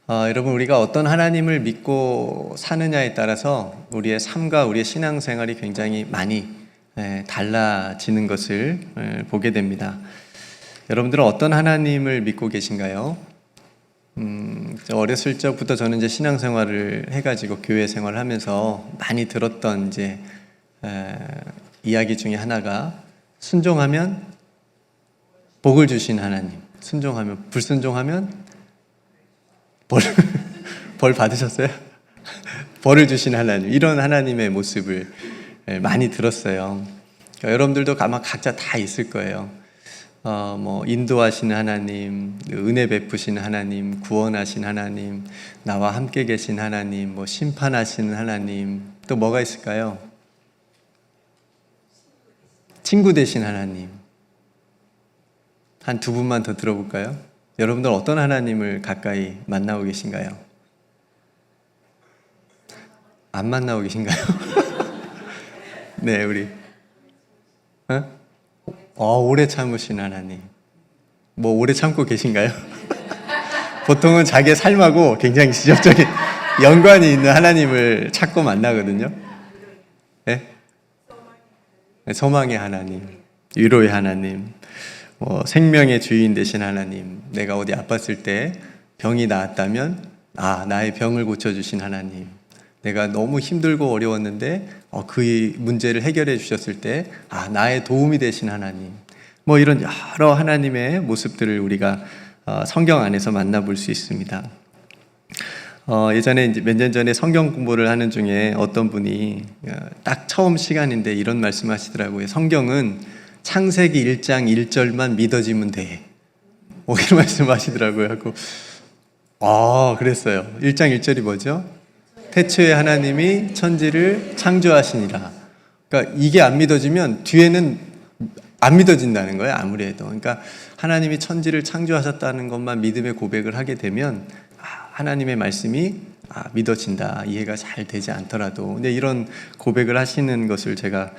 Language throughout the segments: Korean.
여러분, 우리가 어떤 하나님을 믿고 사느냐에 따라서 우리의 삶과 우리의 신앙생활이 굉장히 많이 달라지는 것을 보게 됩니다. 여러분들은 어떤 하나님을 믿고 계신가요? 어렸을 적부터 저는 이제 신앙생활을 해가지고 교회 생활을 하면서 많이 들었던 이야기 중에 하나가, 순종하면 복을 주신 하나님, 순종하면, 불순종하면 벌 받으셨어요? 벌을 주신 하나님, 이런 하나님의 모습을 많이 들었어요. 그러니까 여러분들도 아마 각자 다 있을 거예요. 인도하시는 하나님, 은혜 베푸시는 하나님, 구원하신 하나님, 나와 함께 계신 하나님, 심판하시는 하나님, 또 뭐가 있을까요? 친구 되신 하나님. 한 두 분만 더 들어볼까요? 여러분들 어떤 하나님을 가까이 만나고 계신가요? 안 만나고 계신가요? 네, 우리 오래 참으신 하나님. 오래 참고 계신가요? 보통은 자기의 삶하고 굉장히 직접적인 연관이 있는 하나님을 찾고 만나거든요. 네? 소망의 하나님, 위로의 하나님, 생명의 주인 되신 하나님, 내가 어디 아팠을 때 병이 나았다면 나의 병을 고쳐주신 하나님, 내가 너무 힘들고 어려웠는데 그 문제를 해결해 주셨을 때 나의 도움이 되신 하나님, 이런 여러 하나님의 모습들을 우리가 성경 안에서 만나볼 수 있습니다. 예전에 몇 년 전에 성경 공부를 하는 중에 어떤 분이 딱 처음 시간인데 이런 말씀 하시더라고요. 성경은 창세기 1장 1절만 믿어지면 돼. 이런 말씀 하시더라고요. 하고 그랬어요. 1장 1절이 뭐죠? 태초에 하나님이 천지를 창조하시니라. 그러니까 이게 안 믿어지면 뒤에는 안 믿어진다는 거예요, 아무래도. 그러니까 하나님이 천지를 창조하셨다는 것만 믿음의 고백을 하게 되면 하나님의 말씀이 믿어진다, 이해가 잘 되지 않더라도. 근데 이런 고백을 하시는 것을 제가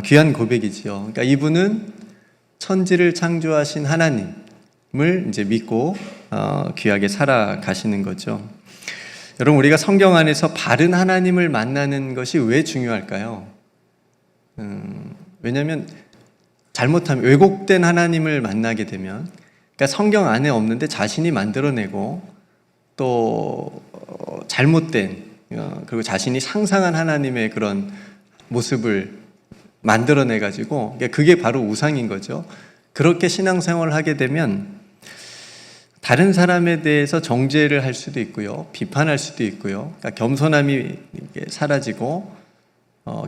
귀한 고백이지요. 그러니까 이분은 천지를 창조하신 하나님을 이제 믿고 귀하게 살아가시는 거죠. 여러분, 우리가 성경 안에서 바른 하나님을 만나는 것이 왜 중요할까요? 왜냐하면 잘못하면 왜곡된 하나님을 만나게 되면, 그러니까 성경 안에 없는데 자신이 만들어내고 또 잘못된, 그리고 자신이 상상한 하나님의 그런 모습을 만들어내가지고, 그게 바로 우상인 거죠. 그렇게 신앙생활을 하게 되면 다른 사람에 대해서 정죄를 할 수도 있고요, 비판할 수도 있고요. 그러니까 겸손함이 사라지고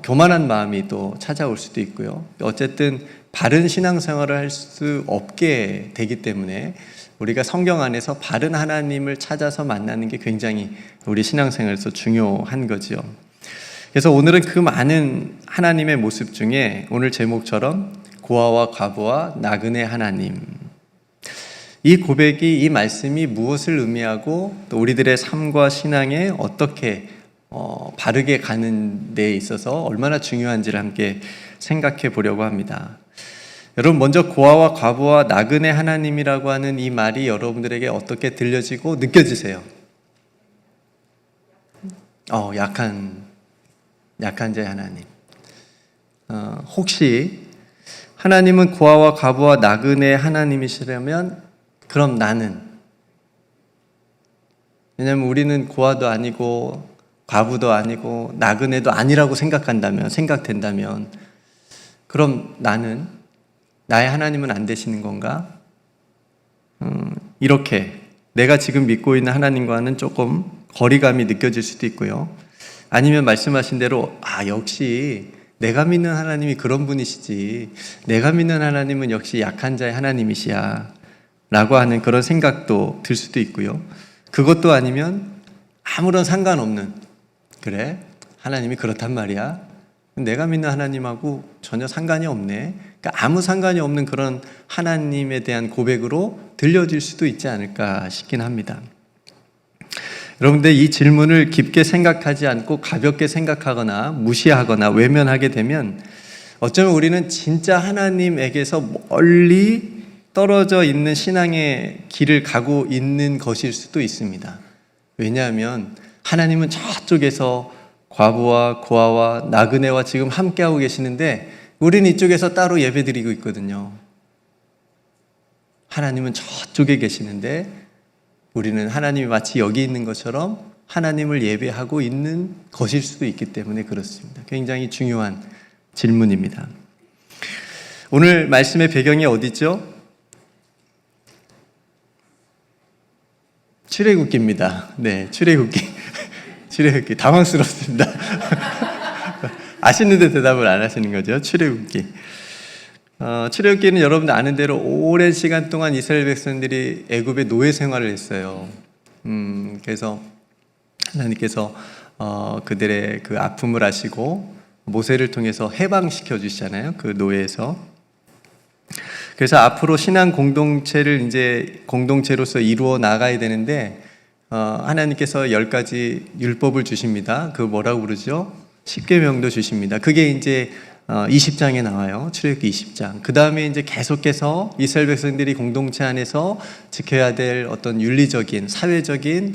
교만한 마음이 또 찾아올 수도 있고요. 어쨌든 바른 신앙생활을 할 수 없게 되기 때문에 우리가 성경 안에서 바른 하나님을 찾아서 만나는 게 굉장히 우리 신앙생활에서 중요한 거죠. 그래서 오늘은 그 많은 하나님의 모습 중에 오늘 제목처럼 고아와 과부와 나그네 하나님, 이 고백이, 이 말씀이 무엇을 의미하고 또 우리들의 삶과 신앙에 어떻게 바르게 가는 데 있어서 얼마나 중요한지를 함께 생각해 보려고 합니다. 여러분, 먼저 고아와 과부와 나그네 하나님이라고 하는 이 말이 여러분들에게 어떻게 들려지고 느껴지세요? 약한 자의 하나님. 혹시 하나님은 고아와 과부와 나그네 하나님이시라면 그럼 나는, 왜냐하면 우리는 고아도 아니고 과부도 아니고 나그네도 아니라고 생각된다면 그럼 나의 하나님은 안 되시는 건가? 이렇게 내가 지금 믿고 있는 하나님과는 조금 거리감이 느껴질 수도 있고요. 아니면 말씀하신 대로 역시 내가 믿는 하나님이 그런 분이시지, 내가 믿는 하나님은 역시 약한 자의 하나님이시야 라고 하는 그런 생각도 들 수도 있고요. 그것도 아니면 아무런 상관없는, 그래, 하나님이 그렇단 말이야, 내가 믿는 하나님하고 전혀 상관이 없네, 그러니까 아무 상관이 없는 그런 하나님에 대한 고백으로 들려질 수도 있지 않을까 싶긴 합니다. 여러분들, 이 질문을 깊게 생각하지 않고 가볍게 생각하거나 무시하거나 외면하게 되면 어쩌면 우리는 진짜 하나님에게서 멀리 떨어져 있는 신앙의 길을 가고 있는 것일 수도 있습니다. 왜냐하면 하나님은 저쪽에서 과부와 고아와 나그네와 지금 함께하고 계시는데 우리는 이쪽에서 따로 예배드리고 있거든요. 하나님은 저쪽에 계시는데 우리는 하나님이 마치 여기 있는 것처럼 하나님을 예배하고 있는 것일 수도 있기 때문에 그렇습니다. 굉장히 중요한 질문입니다. 오늘 말씀의 배경이 어디죠? 출애굽기입니다. 네, 출애굽기. 출애굽기. 당황스럽습니다. 아시는데 대답을 안 하시는 거죠? 출애굽기. 출애굽기는 여러분들 아는 대로 오랜 시간 동안 이스라엘 백성들이 애굽의 노예 생활을 했어요. 그래서 하나님께서 그들의 그 아픔을 아시고 모세를 통해서 해방시켜 주시잖아요. 그 노예에서. 그래서 앞으로 신앙 공동체를 이제 공동체로서 이루어 나가야 되는데 하나님께서 10가지 율법을 주십니다. 그 뭐라고 부르죠? 십계명도 주십니다. 그게 이제 20장에 나와요. 출애굽기 20장. 그 다음에 이제 계속해서 이스라엘 백성들이 공동체 안에서 지켜야 될 어떤 윤리적인, 사회적인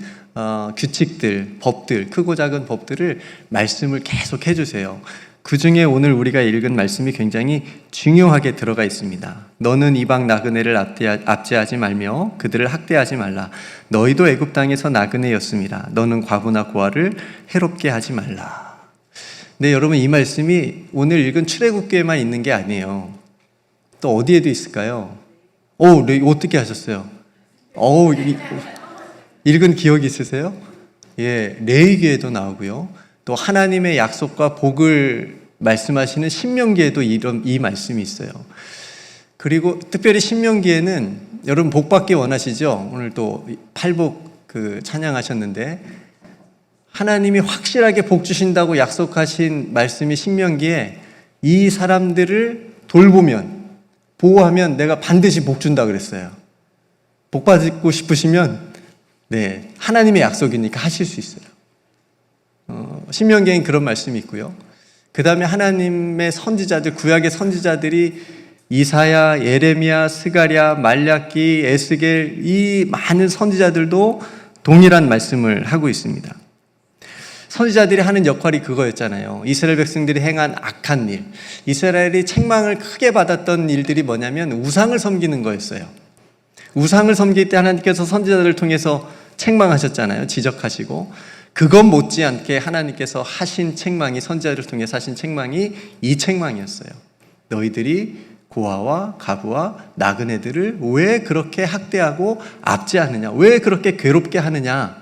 규칙들, 법들, 크고 작은 법들을 말씀을 계속 해주세요. 그 중에 오늘 우리가 읽은 말씀이 굉장히 중요하게 들어가 있습니다. 너는 이방 나그네를 압제하지 말며 그들을 학대하지 말라. 너희도 애굽 땅에서 나그네였습니다. 너는 과부나 고아를 해롭게 하지 말라. 네, 여러분 이 말씀이 오늘 읽은 출애굽기에만 있는 게 아니에요. 또 어디에도 있을까요? 네, 어떻게 하셨어요? 읽은 기억이 있으세요? 예, 레위기에도 나오고요. 또 하나님의 약속과 복을 말씀하시는 신명기에도 이 말씀이 있어요. 그리고 특별히 신명기에는 여러분 복 받기 원하시죠? 오늘 또 팔복 찬양하셨는데 하나님이 확실하게 복 주신다고 약속하신 말씀이 신명기에 이 사람들을 돌보면, 보호하면 내가 반드시 복 준다 그랬어요. 복 받고 싶으시면 네, 하나님의 약속이니까 하실 수 있어요. 신명기에는 그런 말씀이 있고요. 그 다음에 하나님의 선지자들, 구약의 선지자들이 이사야, 예레미야, 스가랴, 말라기, 에스겔 이 많은 선지자들도 동일한 말씀을 하고 있습니다. 선지자들이 하는 역할이 그거였잖아요. 이스라엘 백성들이 행한 악한 일, 이스라엘이 책망을 크게 받았던 일들이 뭐냐면 우상을 섬기는 거였어요. 우상을 섬길 때 하나님께서 선지자들을 통해서 책망하셨잖아요. 지적하시고 그것 못지않게 하나님께서 하신 책망이, 선지자들을 통해서 하신 책망이 이 책망이었어요. 너희들이 고아와 가부와 나그네들을 왜 그렇게 학대하고 압제하느냐, 왜 그렇게 괴롭게 하느냐.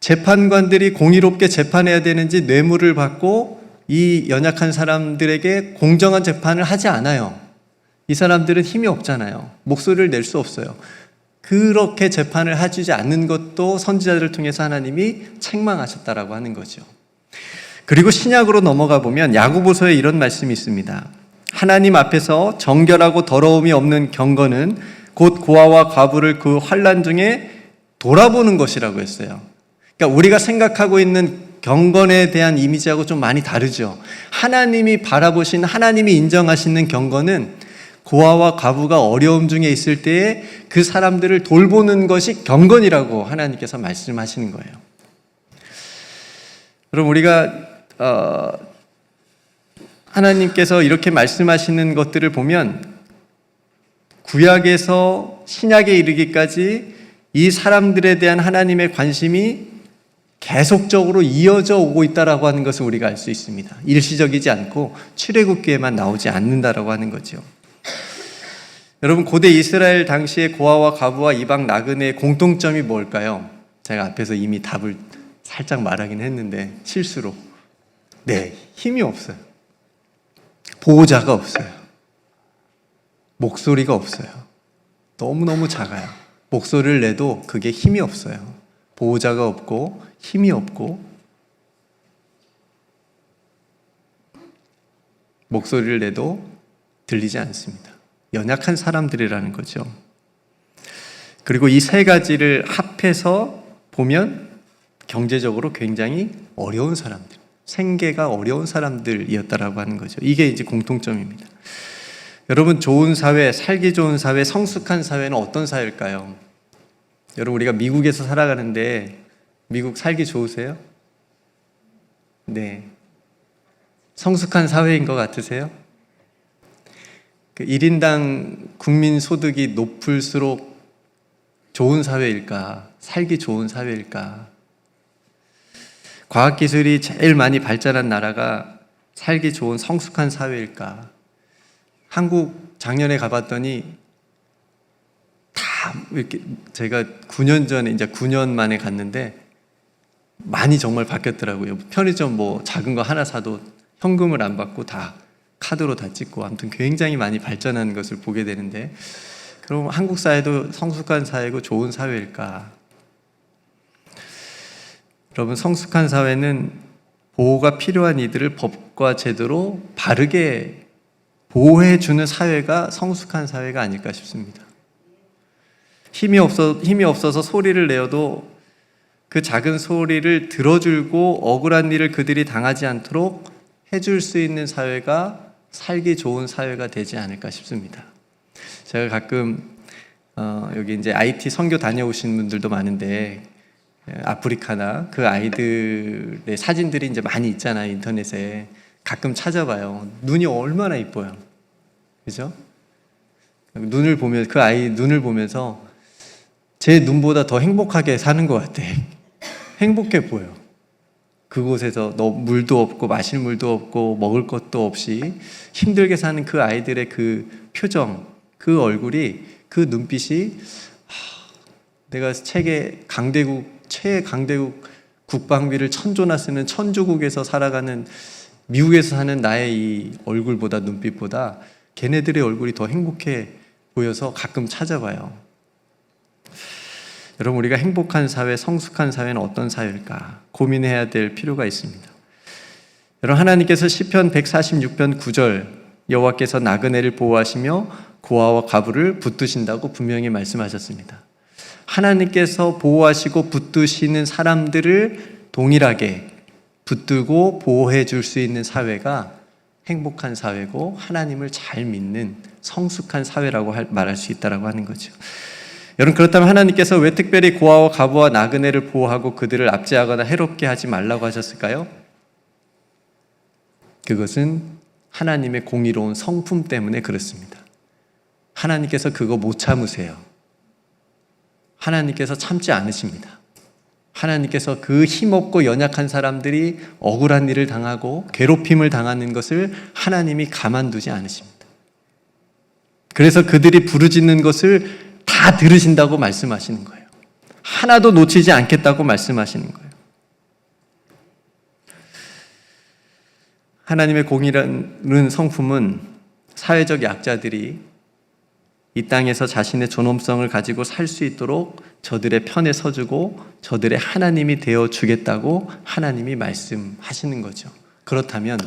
재판관들이 공의롭게 재판해야 되는지 뇌물을 받고 이 연약한 사람들에게 공정한 재판을 하지 않아요. 이 사람들은 힘이 없잖아요. 목소리를 낼 수 없어요. 그렇게 재판을 해주지 않는 것도 선지자들을 통해서 하나님이 책망하셨다라고 하는 거죠. 그리고 신약으로 넘어가 보면 야고보서에 이런 말씀이 있습니다. 하나님 앞에서 정결하고 더러움이 없는 경건은 곧 고아와 과부를 그 환난 중에 돌아보는 것이라고 했어요. 그러니까 우리가 생각하고 있는 경건에 대한 이미지하고 좀 많이 다르죠. 하나님이 바라보신, 하나님이 인정하시는 경건은 고아와 과부가 어려움 중에 있을 때에 그 사람들을 돌보는 것이 경건이라고 하나님께서 말씀하시는 거예요. 여러분, 우리가 하나님께서 이렇게 말씀하시는 것들을 보면 구약에서 신약에 이르기까지 이 사람들에 대한 하나님의 관심이 계속적으로 이어져 오고 있다라고 하는 것을 우리가 알 수 있습니다. 일시적이지 않고 출애굽기에만 나오지 않는다라고 하는 거죠. 여러분, 고대 이스라엘 당시의 고아와 과부와 이방 나그네의 공통점이 뭘까요? 제가 앞에서 이미 답을 살짝 말하긴 했는데 실수로. 네, 힘이 없어요. 보호자가 없어요. 목소리가 없어요. 너무너무 작아요. 목소리를 내도 그게 힘이 없어요. 보호자가 없고 힘이 없고 목소리를 내도 들리지 않습니다. 연약한 사람들이라는 거죠. 그리고 이 세 가지를 합해서 보면 경제적으로 굉장히 어려운 사람들, 생계가 어려운 사람들이었다라고 하는 거죠. 이게 이제 공통점입니다. 여러분, 좋은 사회, 살기 좋은 사회, 성숙한 사회는 어떤 사회일까요? 여러분, 우리가 미국에서 살아가는데 미국 살기 좋으세요? 네. 성숙한 사회인 것 같으세요? 그 1인당 국민 소득이 높을수록 좋은 사회일까? 살기 좋은 사회일까? 과학기술이 제일 많이 발전한 나라가 살기 좋은 성숙한 사회일까? 한국 작년에 가봤더니 다 이렇게 제가 9년 전에 이제 9년 만에 갔는데 많이 정말 바뀌었더라고요. 편의점 뭐 작은 거 하나 사도 현금을 안 받고 다 카드로 다 찍고 아무튼 굉장히 많이 발전한 것을 보게 되는데 그럼 한국 사회도 성숙한 사회고 좋은 사회일까? 여러분, 성숙한 사회는 보호가 필요한 이들을 법과 제도로 바르게 보호해주는 사회가 성숙한 사회가 아닐까 싶습니다. 힘이 없어서 소리를 내어도 그 작은 소리를 들어주고 억울한 일을 그들이 당하지 않도록 해줄 수 있는 사회가 살기 좋은 사회가 되지 않을까 싶습니다. 제가 가끔 여기 이제 IT 선교 다녀오신 분들도 많은데 아프리카나 그 아이들의 사진들이 이제 많이 있잖아요. 인터넷에 가끔 찾아봐요. 눈이 얼마나 이뻐요. 그죠? 눈을 보면 그 아이 눈을 보면서 제 눈보다 더 행복하게 사는 것 같아. 행복해 보여. 그곳에서 물도 없고 마실 물도 없고 먹을 것도 없이 힘들게 사는 그 아이들의 그 표정, 그 얼굴이, 그 눈빛이 내가 최강대국 국방비를 천조나 쓰는 천주국에서 살아가는 미국에서 사는 나의 이 얼굴보다 눈빛보다 걔네들의 얼굴이 더 행복해 보여서 가끔 찾아봐요. 여러분, 우리가 행복한 사회, 성숙한 사회는 어떤 사회일까 고민해야 될 필요가 있습니다. 여러분, 하나님께서 시편 146편 9절 여호와께서 나그네를 보호하시며 고아와 과부를 붙드신다고 분명히 말씀하셨습니다. 하나님께서 보호하시고 붙드시는 사람들을 동일하게 붙들고 보호해 줄 수 있는 사회가 행복한 사회고 하나님을 잘 믿는 성숙한 사회라고 말할 수 있다고 하는 거죠. 여러분, 그렇다면 하나님께서 왜 특별히 고아와 과부와 나그네를 보호하고 그들을 압제하거나 해롭게 하지 말라고 하셨을까요? 그것은 하나님의 공의로운 성품 때문에 그렇습니다. 하나님께서 그거 못 참으세요. 하나님께서 참지 않으십니다. 하나님께서 그 힘없고 연약한 사람들이 억울한 일을 당하고 괴롭힘을 당하는 것을 하나님이 가만두지 않으십니다. 그래서 그들이 부르짖는 것을 다 들으신다고 말씀하시는 거예요. 하나도 놓치지 않겠다고 말씀하시는 거예요. 하나님의 공의라는 성품은 사회적 약자들이 이 땅에서 자신의 존엄성을 가지고 살 수 있도록 저들의 편에 서주고 저들의 하나님이 되어주겠다고 하나님이 말씀하시는 거죠. 그렇다면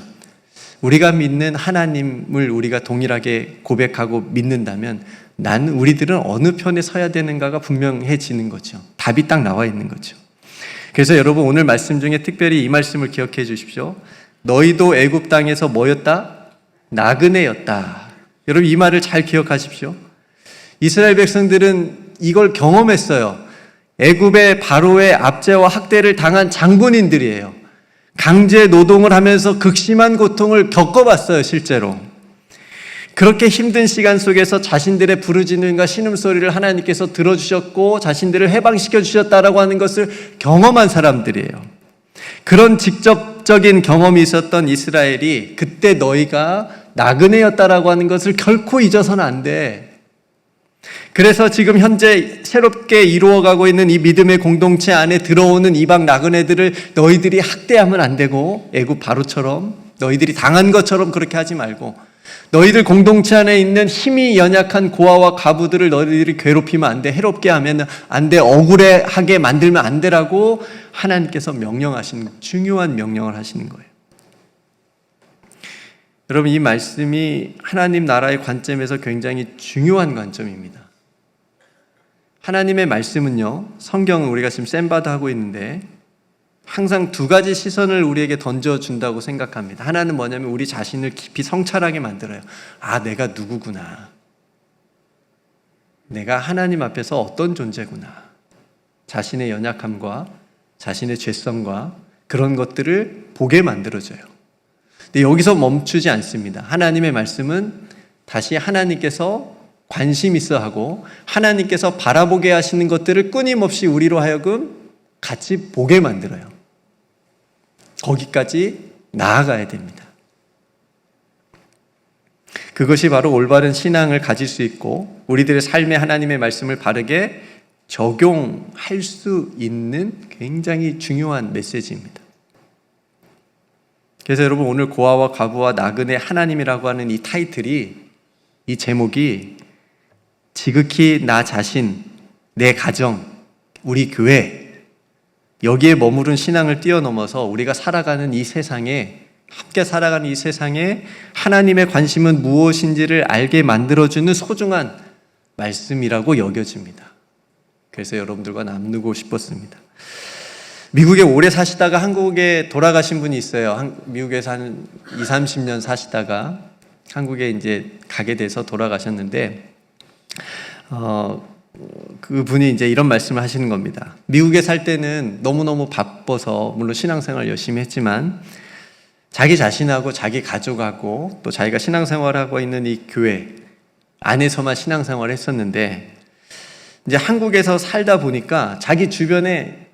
우리가 믿는 하나님을 우리가 동일하게 고백하고 믿는다면 우리들은 어느 편에 서야 되는가가 분명해지는 거죠. 답이 딱 나와 있는 거죠. 그래서 여러분, 오늘 말씀 중에 특별히 이 말씀을 기억해 주십시오. 너희도 애굽 땅에서 뭐였다? 나그네였다. 여러분, 이 말을 잘 기억하십시오. 이스라엘 백성들은 이걸 경험했어요. 애굽의 바로의 압제와 학대를 당한 장군인들이에요. 강제 노동을 하면서 극심한 고통을 겪어봤어요, 실제로. 그렇게 힘든 시간 속에서 자신들의 부르짖음과 신음소리를 하나님께서 들어주셨고 자신들을 해방시켜 주셨다라고 하는 것을 경험한 사람들이에요. 그런 직접적인 경험이 있었던 이스라엘이 그때 너희가 나그네였다라고 하는 것을 결코 잊어서는 안 돼. 그래서 지금 현재 새롭게 이루어가고 있는 이 믿음의 공동체 안에 들어오는 이방 나그네들을 너희들이 학대하면 안 되고 애굽 바로처럼 너희들이 당한 것처럼 그렇게 하지 말고 너희들 공동체 안에 있는 힘이 연약한 고아와 과부들을 너희들이 괴롭히면 안 돼. 해롭게 하면 안 돼. 억울해하게 만들면 안 되라고 하나님께서 명령하시는, 중요한 명령을 하시는 거예요. 여러분, 이 말씀이 하나님 나라의 관점에서 굉장히 중요한 관점입니다. 하나님의 말씀은요, 성경은 우리가 지금 쌤바다 하고 있는데 항상 두 가지 시선을 우리에게 던져준다고 생각합니다. 하나는 뭐냐면 우리 자신을 깊이 성찰하게 만들어요. 아, 내가 누구구나. 내가 하나님 앞에서 어떤 존재구나. 자신의 연약함과 자신의 죄성과 그런 것들을 보게 만들어줘요. 근데 여기서 멈추지 않습니다. 하나님의 말씀은 다시 하나님께서 관심 있어 하고 하나님께서 바라보게 하시는 것들을 끊임없이 우리로 하여금 같이 보게 만들어요. 거기까지 나아가야 됩니다. 그것이 바로 올바른 신앙을 가질 수 있고 우리들의 삶에 하나님의 말씀을 바르게 적용할 수 있는 굉장히 중요한 메시지입니다. 그래서 여러분, 오늘 고아와 과부와 나그네 하나님이라고 하는 이 타이틀이, 이 제목이 지극히 나 자신, 내 가정, 우리 교회, 여기에 머무른 신앙을 뛰어넘어서 우리가 살아가는 이 세상에, 함께 살아가는 이 세상에 하나님의 관심은 무엇인지를 알게 만들어주는 소중한 말씀이라고 여겨집니다. 그래서 여러분들과 나누고 싶었습니다. 미국에 오래 사시다가 한국에 돌아가신 분이 있어요. 미국에서 한 20, 30년 사시다가 한국에 이제 가게 돼서 돌아가셨는데, 그분이 이제 이런 말씀을 하시는 겁니다. 미국에 살 때는 너무너무 바빠서, 물론 신앙생활 열심히 했지만, 자기 자신하고 자기 가족하고 또 자기가 신앙생활하고 있는 이 교회 안에서만 신앙생활을 했었는데, 이제 한국에서 살다 보니까 자기 주변에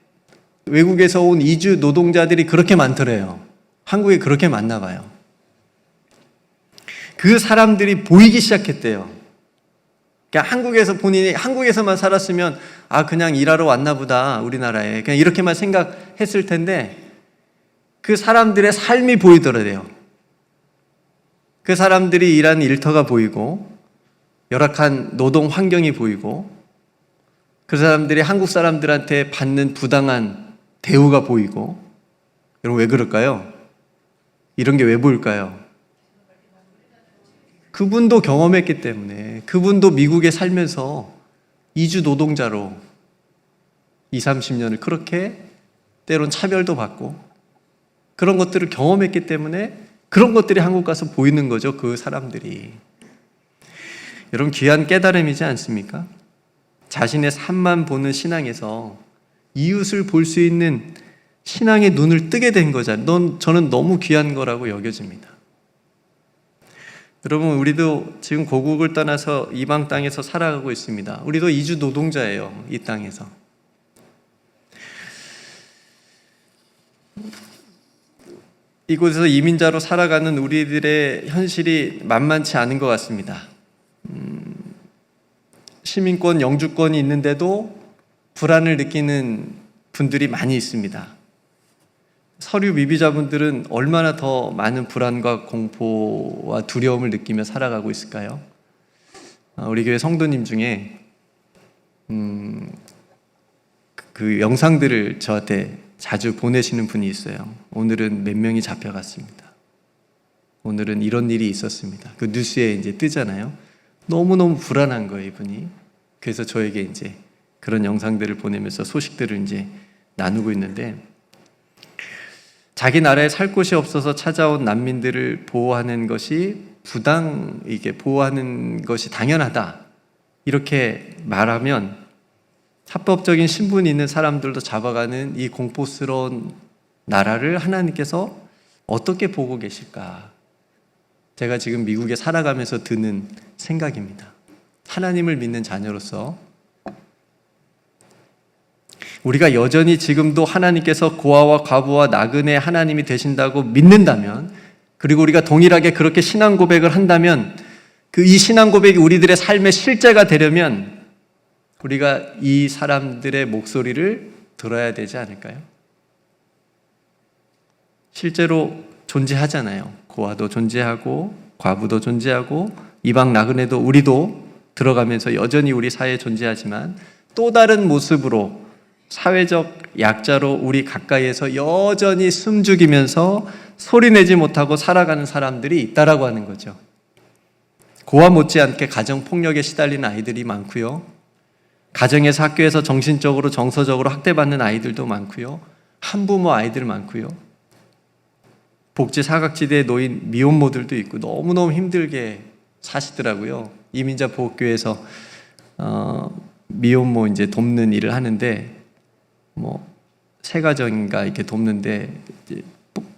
외국에서 온 이주 노동자들이 그렇게 많더래요. 한국에 그렇게 많나 봐요. 그 사람들이 보이기 시작했대요. 그러니까 한국에서 본인이 한국에서만 살았으면 그냥 일하러 왔나 보다, 우리나라에. 그냥 이렇게만 생각했을 텐데 그 사람들의 삶이 보이더래요. 그 사람들이 일하는 일터가 보이고 열악한 노동 환경이 보이고 그 사람들이 한국 사람들한테 받는 부당한 대우가 보이고. 여러분, 왜 그럴까요? 이런 게 왜 보일까요? 그분도 경험했기 때문에, 그분도 미국에 살면서 이주 노동자로 20, 30년을 그렇게 때론 차별도 받고 그런 것들을 경험했기 때문에 그런 것들이 한국 가서 보이는 거죠. 그 사람들이. 여러분, 귀한 깨달음이지 않습니까? 자신의 삶만 보는 신앙에서 이웃을 볼 수 있는 신앙의 눈을 뜨게 된 거잖아요. 저는 너무 귀한 거라고 여겨집니다. 여러분, 우리도 지금 고국을 떠나서 이방 땅에서 살아가고 있습니다. 우리도 이주 노동자예요. 이 땅에서. 이곳에서 이민자로 살아가는 우리들의 현실이 만만치 않은 것 같습니다. 시민권, 영주권이 있는데도 불안을 느끼는 분들이 많이 있습니다. 서류 미비자분들은 얼마나 더 많은 불안과 공포와 두려움을 느끼며 살아가고 있을까요? 우리 교회 성도님 중에 그 영상들을 저한테 자주 보내시는 분이 있어요. 오늘은 몇 명이 잡혀갔습니다. 오늘은 이런 일이 있었습니다. 그 뉴스에 이제 뜨잖아요. 너무너무 불안한 거예요, 이분이. 그래서 저에게 이제 그런 영상들을 보내면서 소식들을 이제 나누고 있는데, 자기 나라에 살 곳이 없어서 찾아온 난민들을 보호하는 것이 이게 보호하는 것이 당연하다, 이렇게 말하면 합법적인 신분이 있는 사람들도 잡아가는 이 공포스러운 나라를 하나님께서 어떻게 보고 계실까? 제가 지금 미국에 살아가면서 드는 생각입니다. 하나님을 믿는 자녀로서 우리가 여전히 지금도 하나님께서 고아와 과부와 나그네 하나님이 되신다고 믿는다면, 그리고 우리가 동일하게 그렇게 신앙 고백을 한다면, 이 신앙 고백이 우리들의 삶의 실제가 되려면 우리가 이 사람들의 목소리를 들어야 되지 않을까요? 실제로 존재하잖아요. 고아도 존재하고 과부도 존재하고 이방 나그네도, 우리도 들어가면서 여전히 우리 사회에 존재하지만 또 다른 모습으로 사회적 약자로 우리 가까이에서 여전히 숨죽이면서 소리내지 못하고 살아가는 사람들이 있다라고 하는 거죠. 고아 못지않게 가정폭력에 시달리는 아이들이 많고요. 가정에서, 학교에서 정신적으로, 정서적으로 학대받는 아이들도 많고요. 한부모 아이들 많고요. 복지 사각지대에 놓인 미혼모들도 있고 너무너무 힘들게 사시더라고요. 이민자 보호교회에서 미혼모 이제 돕는 일을 하는데, 세 가정인가 이렇게 돕는데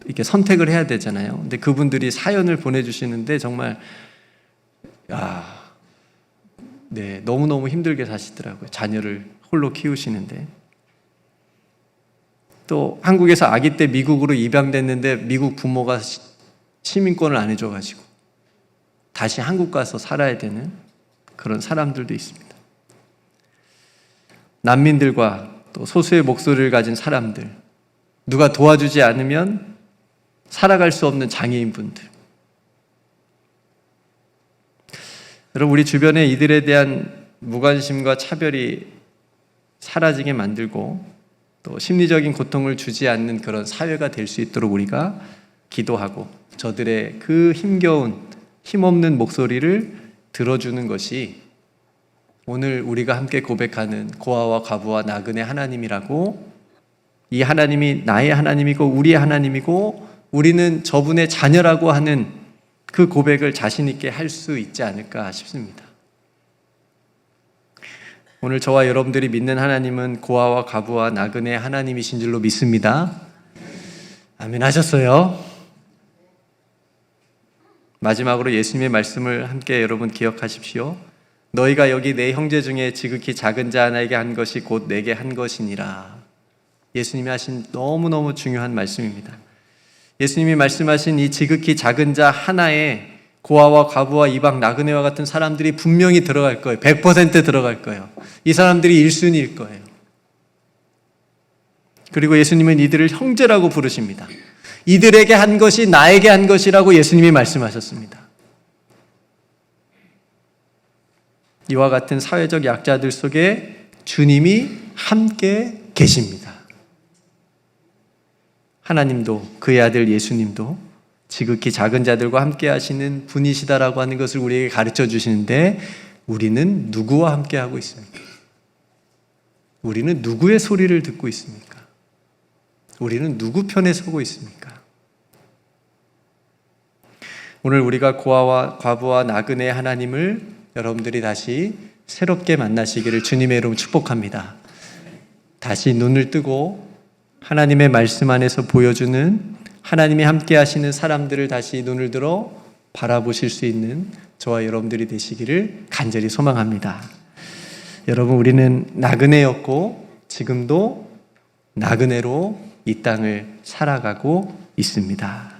이렇게 선택을 해야 되잖아요. 근데 그분들이 사연을 보내주시는데 정말 네, 너무너무 힘들게 사시더라고요. 자녀를 홀로 키우시는데. 또 한국에서 아기 때 미국으로 입양됐는데 미국 부모가 시민권을 안 해줘가지고 다시 한국 가서 살아야 되는 그런 사람들도 있습니다. 난민들과 또 소수의 목소리를 가진 사람들, 누가 도와주지 않으면 살아갈 수 없는 장애인분들. 여러분, 우리 주변에 이들에 대한 무관심과 차별이 사라지게 만들고 또 심리적인 고통을 주지 않는 그런 사회가 될 수 있도록 우리가 기도하고 저들의 그 힘겨운 힘없는 목소리를 들어주는 것이 오늘 우리가 함께 고백하는 고아와 과부와 나그네 하나님이라고, 이 하나님이 나의 하나님이고 우리의 하나님이고 우리는 저분의 자녀라고 하는 그 고백을 자신 있게 할 수 있지 않을까 싶습니다. 오늘 저와 여러분들이 믿는 하나님은 고아와 과부와 나그네 하나님이신 줄로 믿습니다. 아멘 하셨어요? 마지막으로 예수님의 말씀을 함께 여러분 기억하십시오. 너희가 여기 내 형제 중에 지극히 작은 자 하나에게 한 것이 곧 내게 한 것이니라. 예수님이 하신 너무너무 중요한 말씀입니다. 예수님이 말씀하신 이 지극히 작은 자 하나에 고아와 과부와 이방 나그네와 같은 사람들이 분명히 들어갈 거예요. 100% 들어갈 거예요. 이 사람들이 1순위일 거예요. 그리고 예수님은 이들을 형제라고 부르십니다. 이들에게 한 것이 나에게 한 것이라고 예수님이 말씀하셨습니다. 이와 같은 사회적 약자들 속에 주님이 함께 계십니다. 하나님도 그의 아들 예수님도 지극히 작은 자들과 함께 하시는 분이시다라고 하는 것을 우리에게 가르쳐 주시는데, 우리는 누구와 함께 하고 있습니까? 우리는 누구의 소리를 듣고 있습니까? 우리는 누구 편에 서고 있습니까? 오늘 우리가 고아와 과부와 나그네 하나님을 여러분들이 다시 새롭게 만나시기를 주님의 이름으로 축복합니다. 다시 눈을 뜨고 하나님의 말씀 안에서 보여주는 하나님이 함께 하시는 사람들을 다시 눈을 들어 바라보실 수 있는 저와 여러분들이 되시기를 간절히 소망합니다. 여러분, 우리는 나그네였고 지금도 나그네로 이 땅을 살아가고 있습니다.